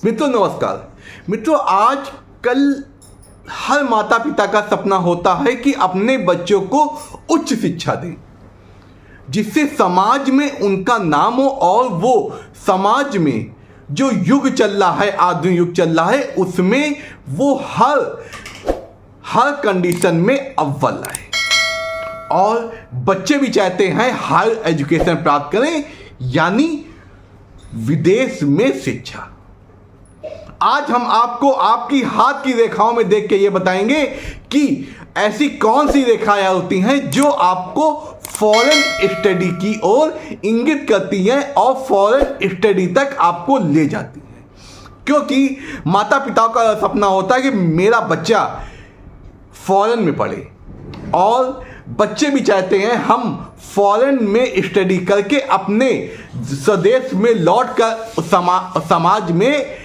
मित्रों नमस्कार। मित्रों, आज कल हर माता पिता का सपना होता है कि अपने बच्चों को उच्च शिक्षा दें, जिससे समाज में उनका नाम हो और वो समाज में जो युग चल रहा है, आधुनिक युग चल रहा है, उसमें वो हर कंडीशन में अव्वल आए। और बच्चे भी चाहते हैं हायर एजुकेशन प्राप्त करें, यानी विदेश में शिक्षा। आज हम आपको आपकी हाथ की रेखाओं में देख के ये बताएंगे कि ऐसी कौन सी रेखाएं होती हैं जो आपको फॉरेन स्टडी की ओर इंगित करती हैं और फॉरेन स्टडी तक आपको ले जाती हैं। क्योंकि माता पिताओं का सपना होता है कि मेरा बच्चा फॉरेन में पढ़े, और बच्चे भी चाहते हैं हम फॉरेन में स्टडी करके अपने स्वदेश में लौट कर समाज में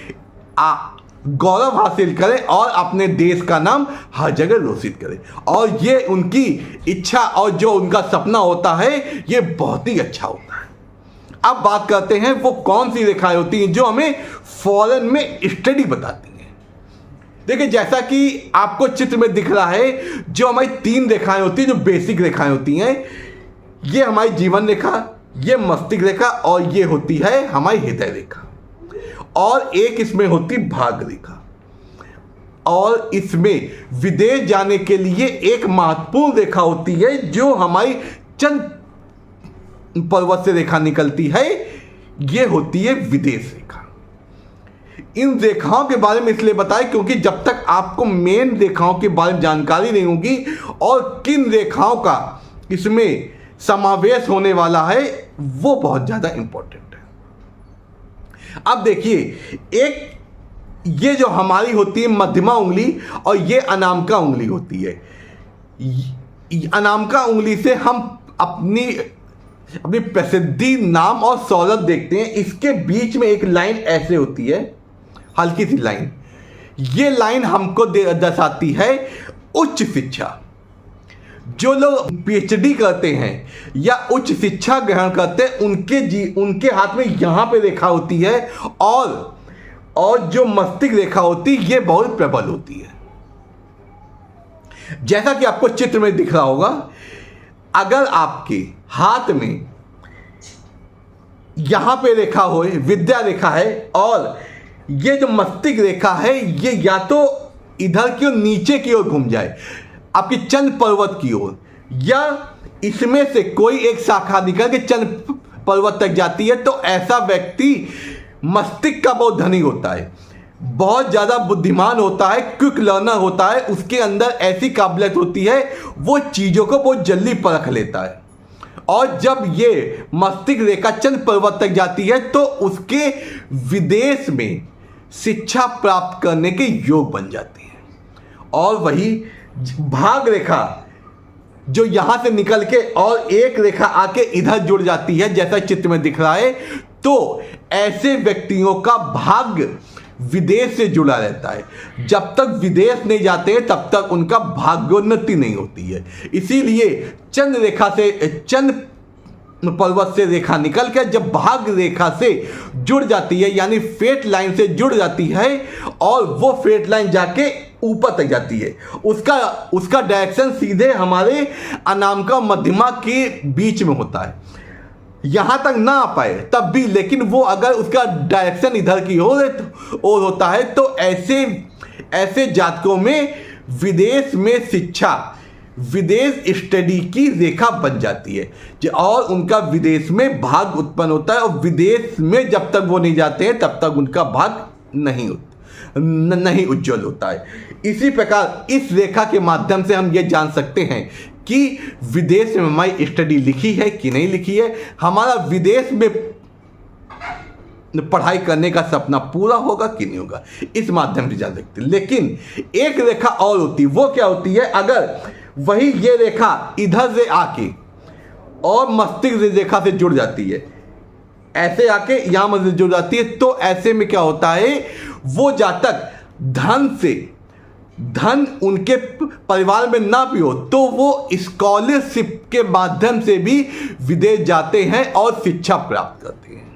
गौरव हासिल करें और अपने देश का नाम हर जगह रोशित करें। और ये उनकी इच्छा और जो उनका सपना होता है, ये बहुत ही अच्छा होता है। अब बात करते हैं वो कौन सी रेखाएं होती हैं जो हमें फॉरेन में स्टडी बताती हैं। देखिए, जैसा कि आपको चित्र में दिख रहा है, जो हमारी 3 रेखाएं होती हैं, जो बेसिक रेखाएं होती हैं, ये हमारी जीवन रेखा, ये मस्तिष्क रेखा और ये होती है हमारी हृदय रेखा। और एक इसमें होती भाग्य रेखा। और इसमें विदेश जाने के लिए एक महत्वपूर्ण रेखा होती है जो हमारी चंद्र पर्वत से रेखा निकलती है, ये होती है विदेश रेखा। इन रेखाओं के बारे में इसलिए बताएं क्योंकि जब तक आपको मेन रेखाओं के बारे में जानकारी नहीं होगी और किन रेखाओं का इसमें समावेश होने वाला है, वो बहुत ज़्यादा इंपॉर्टेंट है। अब देखिए, एक ये जो हमारी होती है मध्यमा उंगली और ये अनामिका उंगली होती है। अनामिका उंगली से हम अपनी प्रसिद्धि, नाम और शौहरत देखते हैं। इसके बीच में एक लाइन ऐसे होती है, हल्की सी लाइन। ये लाइन हमको दर्शाती है उच्च शिक्षा। जो लोग पीएचडी करते हैं या उच्च शिक्षा ग्रहण करते हैं, उनके हाथ में यहाँ पे रेखा होती है और जो मस्तिष्क रेखा होती है, ये बहुत प्रबल होती है। जैसा कि आपको चित्र में दिख रहा होगा, अगर आपके हाथ में यहाँ पे रेखा हो, विद्या रेखा है, और ये जो मस्तिष्क रेखा है, ये या तो इधर की ओर नीचे की ओर घूम जाए आपकी चंद्र पर्वत की ओर, या इसमें से कोई एक शाखा निकल के चंद्र पर्वत तक जाती है, तो ऐसा व्यक्ति मस्तिष्क का बहुत धनी होता है, बहुत ज़्यादा बुद्धिमान होता है, क्विक लर्नर होता है। उसके अंदर ऐसी काबिलियत होती है, वो चीज़ों को बहुत जल्दी परख लेता है। और जब ये मस्तिष्क रेखा चंद्र पर्वत तक जाती है, तो उसके विदेश में शिक्षा प्राप्त करने के योग बन जाती है। और वही भाग्य रेखा जो यहां से निकल के और एक रेखा आके इधर जुड़ जाती है, जैसा चित्र में दिख रहा है, तो ऐसे व्यक्तियों का भाग्य विदेश से जुड़ा रहता है। जब तक विदेश नहीं जाते हैं, तब तक उनका भाग्योन्नति नहीं होती है। इसीलिए चंद्र रेखा से, चंद्र पर्वत से रेखा निकल के जब भाग्य रेखा से जुड़ जाती है, यानी फेट लाइन से जुड़ जाती है, और वो फेट लाइन जाके ऊपर तक जाती है, उसका डायरेक्शन सीधे हमारे अनामिका मध्यमा के बीच में होता है। यहां तक ना आ पाए तब भी, लेकिन वो अगर उसका डायरेक्शन इधर की ओर होता है, तो ऐसे जातकों में विदेश में शिक्षा, विदेश स्टडी की रेखा बन जाती है और उनका विदेश में भाग्य उत्पन्न होता है। और विदेश में जब तक वो नहीं जाते हैं, तब तक उनका भाग्य नहीं उज्जवल होता है। इसी प्रकार इस रेखा के माध्यम से हम ये जान सकते हैं कि विदेश में हमारी स्टडी लिखी है कि नहीं लिखी है, हमारा विदेश में पढ़ाई करने का सपना पूरा होगा कि नहीं होगा, इस माध्यम से जान सकते हैं। लेकिन एक रेखा और होती है, वो क्या होती है? अगर वही ये रेखा इधर से आके और मस्तिष्क रेखा से जुड़ जाती है, ऐसे आके यहां मस्तिष्क जुड़ जाती है, तो ऐसे में क्या होता है, वो जातक धन उनके परिवार में ना भी हो, तो वो स्कॉलरशिप के माध्यम से भी विदेश जाते हैं और शिक्षा प्राप्त करते हैं।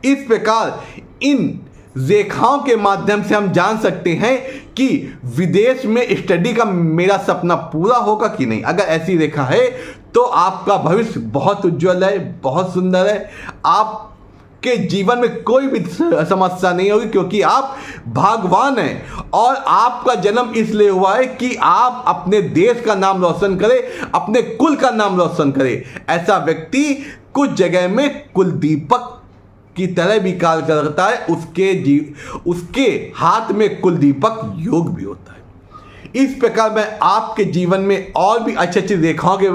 इस प्रकार इन रेखाओं के माध्यम से हम जान सकते हैं कि विदेश में स्टडी का मेरा सपना पूरा होगा कि नहीं। अगर ऐसी रेखा है तो आपका भविष्य बहुत उज्जवल है, बहुत सुंदर है। आपके जीवन में कोई भी समस्या नहीं होगी, क्योंकि आप भाग्यवान हैं और आपका जन्म इसलिए हुआ है कि आप अपने देश का नाम रोशन करें, अपने कुल का नाम रोशन करें। ऐसा व्यक्ति कुछ जगह में कुलदीपक की तरह भी कार्य करता है, उसके हाथ में कुलदीपक योग भी होता है। इस प्रकार मैं आपके जीवन में और भी अच्छी अच्छी रेखाओं के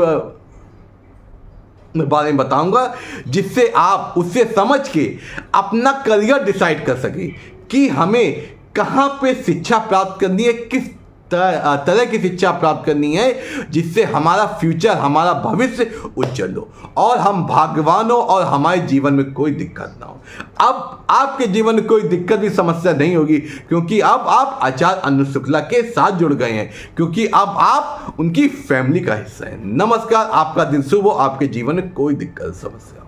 बारे में बताऊंगा, जिससे आप उससे समझ के अपना करियर डिसाइड कर सके कि हमें कहाँ पे शिक्षा प्राप्त करनी है, किस तरह की शिक्षा प्राप्त करनी है, जिससे हमारा फ्यूचर, हमारा भविष्य उज्जवल हो और हम भाग्यवान हो और हमारे जीवन में कोई दिक्कत ना हो। अब आपके जीवन में कोई दिक्कत भी समस्या नहीं होगी, क्योंकि अब आप आचार्य अनु शुक्ला के साथ जुड़ गए हैं, क्योंकि अब आप उनकी फैमिली का हिस्सा हैं। नमस्कार, आपका दिन शुभ हो, आपके जीवन में कोई दिक्कत समस्या